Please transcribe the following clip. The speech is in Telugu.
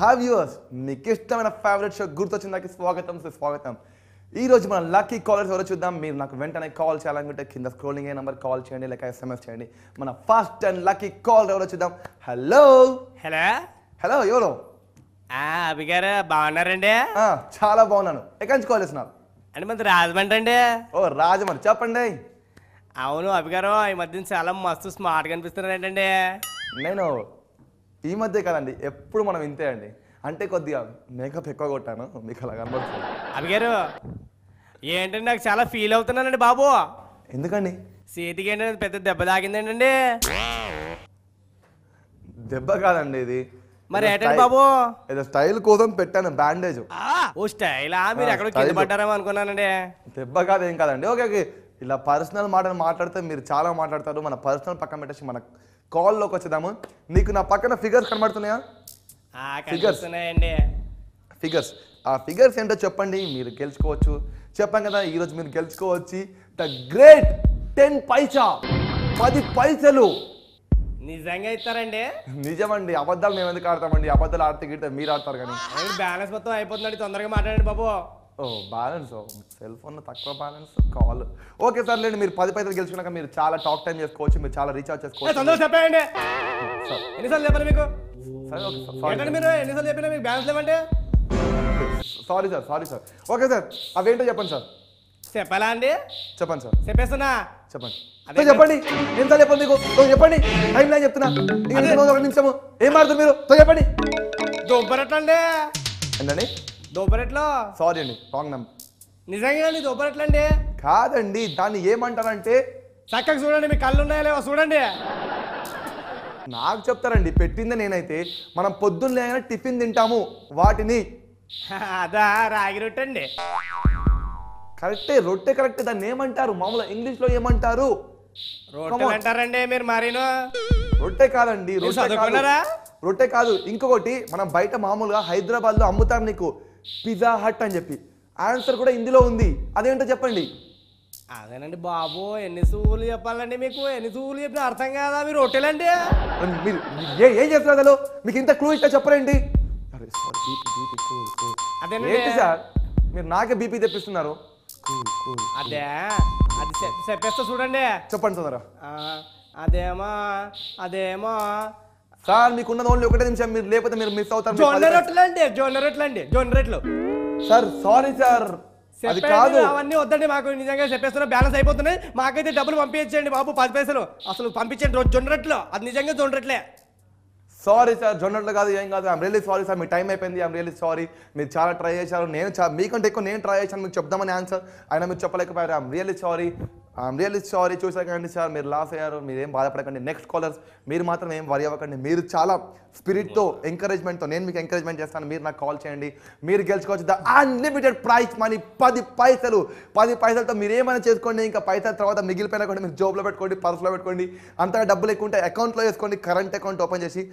హావ్ యూవర్స్ మీకు ఇష్టమైన ఫేవరెట్ షో గుర్తొచ్చిందాకి స్వాగతం. ఈ రోజు మన లక్కీ కాలర్స్ ఎవరో చూద్దాం. మీరు నాకు వెంటనే కాల్ చేయాలనుకుంటే కింద స్క్రోలింగ్ అయ్యే నెంబర్ కాల్ చేయండి, లేక SMS చేయండి. మన ఫస్ట్ అండ్ లక్కీ కాల్ ఎవరో చూద్దాం. హలో ఎవరు? అభి గారు బాగున్నారండి? చాలా బాగున్నాను. ఎక్కడి నుంచి కాల్ చేస్తున్నారు? అంటే మన రాజమండ్రి అండి. ఓ రాజమండ్రి, చెప్పండి. అవును అభి గారు, ఈ మధ్యన చాలా మస్తు స్మార్ట్ కనిపిస్తున్నారు ఏంటండి? నేను ఈ మధ్య కదండి, ఎప్పుడు మనం ఇంతే అండి. అంటే కొద్దిగా మేకప్ ఎక్కువ కొట్టాను, మీకు అలా కనబడుతుంది. అభి గారు ఏంటండి, నాకు చాలా ఫీల్ అవుతున్నానండి బాబు. ఎందుకండి? చేతికి ఏంటంటే పెద్ద దెబ్బ తాగిందండి. దెబ్బ కాదండి ఇది. మరి ఏంటండి బాబు? ఏదో స్టైల్ కోసం పెట్టాను బ్యాండేజ్. ఓ స్టైలా? మీరు ఎక్కడో కింద పడ్డారేమో అనుకున్నానండి. దెబ్బ కాదు, ఏం కాదండి. ఓకే, ఇలా పర్సనల్ మాటలు మాట్లాడితే మీరు చాలా మాట్లాడతారు. మన పర్సనల్ పక్కన పెట్టేసి మన కాల్లోకి వచ్చేద్దాము. నీకు నా పక్కన ఫిగర్స్ కనబడుతున్నాయా? ఫిగర్స్. ఆ ఫిగర్స్ ఏంటో చెప్పండి, మీరు గెలుచుకోవచ్చు. చెప్పాం కదా, ఈరోజు మీరు గెలుచుకోవచ్చు ద గ్రేట్ 10 పైసా, 10 పైసలు. నిజంగా ఇస్తారండి? నిజమండి. అబద్ధాలు మేము ఎందుకు ఆడతామండి? అబద్ధాలు ఆడితే గిడితే మీరు ఆడతారు కానీ. బ్యాలెన్స్ మొత్తం అయిపోతుందండి, తొందరగా మాట్లాడండి బాబు. ఓ బ్యాలెన్స్, సెల్ ఫోన్ తక్కువ బ్యాలెన్స్, కాల్. ఓకే సార్ లేండి, మీరు 10 పైసలు గెలుచుకున్నాక మీరు చాలా టాక్ టైం చేసుకోవచ్చు, మీరు చాలా రీఛార్జ్ చేసుకోవచ్చు. తొందరగా చెప్పండి. ఎన్నిసార్లు చెప్పండి మీకు? సరే మీరు ఎన్నిసార్లు చెప్పినా మీకు బ్యాలెన్స్ లేవంటే? Sorry sir. ఓకే సార్, అవేంటో చెప్పండి సార్. చెప్పాలా అండి? చెప్పండి సార్. చెప్పేస్తున్నా. చెప్పండి. చెప్పండి. నేను సార్ చెప్పండి మీకు. చెప్పండి, టైం లైన్ చెప్తున్నా. ఒక నిమిషము. ఏం మారుతుంది మీరు? చెప్పండి. దోపరెట్లండి. ఏంటండి? దోపరెట్లో. సారీ అండి, రాంగ్ నెంబర్. నిజంగా అండి దోపరెట్లండి? కాదండి, దాన్ని ఏమంటారంటే చక్కగా చూడండి, మీ కళ్ళు ఉన్నాయా లేవో చూడండి. నాకు చెప్తారండి, పెట్టిందే నేనైతే. మనం పొద్దున్న టిఫిన్ తింటాము వాటిని. అదా రాగి రొట్టె అండి. కరెక్టే, రొట్టె కరెక్టే. దాన్ని ఏమంటారు మామూలుగా ఇంగ్లీష్ లో? ఏమంటారు? రొట్టె అంటారండి మీరు మరీను. రొట్టె కాదండి, రొట్టె కాదు. ఇంకొకటి, మనం బయట మామూలుగా హైదరాబాద్ లో అమ్ముతారు నీకు, పిజ్జా హట్ అని చెప్పి. ఆన్సర్ కూడా హిందీలో ఉంది, అదేంటో చెప్పండి. అదేనండి బాబు, ఎన్ని సూలు చెప్పాలండి మీకు? ఎన్ని సూలు చెప్పినా అర్థం కాదా? మీరు రొట్టెలండి. మీరు ఏం చేస్తున్నారు అసలు? మీకు ఇంత క్లూ ఇష్టం చెప్పరండి. ఏంటి సార్, మీరు నాకే బీపీ తెప్పిస్తున్నారు. అదే అది చెప్పేస్తా చూడండి. చెప్పండి తొందర. అదేమో సార్, మీకున్నది ఓన్లీ ఒకటే నిమిషం, మీరు లేకపోతే మీరు మిస్ అవుతారు. జొన్న రొట్టెలు. సార్ సారీ సార్, అది కాదు. అవన్నీ వద్దండి మాకు, నిజంగా చెప్పేస్తున్నా. బ్యాలెన్స్ అయిపోతున్నాయి, మాకైతే డబ్బులు పంపించండి బాబు. 10 పైసలు అసలు పంపించండి. జొన్న రొట్టెలు, అది నిజంగా జొన్న రొట్టెలే. సారీ సార్, జొన్నట్లు కాదు, ఏం కాదు. ఐమ్ రియల్లీ సారీ సార్, మీ టైం అయిపోయింది. I'm really sorry. మీరు చాలా ట్రై చేశారు, నేను మీకంటే ఎక్కువ నేను ట్రై చేశాను మీకు చెప్దామని ఆన్సర్, అయినా మీరు చెప్పలేకపోయారు. I'm really sorry. చూసాకండి సార్, మీరు లాస్ అయ్యారు. మీరు ఏం బాధపడకండి. నెక్స్ట్ కాలర్స్ మీరు మాత్రం ఏం వరి అవ్వకండి. మీరు చాలా స్పిరిట్తో, ఎంకరేజ్మెంట్తో నేను మీకు ఎంకరేజ్మెంట్ చేస్తాను. మీరు నాకు కాల్ చేయండి, మీరు గెలుచుకోవచ్చు ద అన్లిమిటెడ్ ప్రైజ్ మనీ 10 పైసలు. 10 పైసలతో మీరు ఏమైనా చేసుకోండి. ఇంకా పైసల తర్వాత మిగిలిపోయినా కూడా మీరు జోబ్లో పెట్టుకోండి, పర్సులో పెట్టుకోండి. అంతగా డబ్బులు ఎక్కువ ఉంటే అకౌంట్లో వేసుకోండి, కరెంట్ అకౌంట్ ఓపెన్ చేసి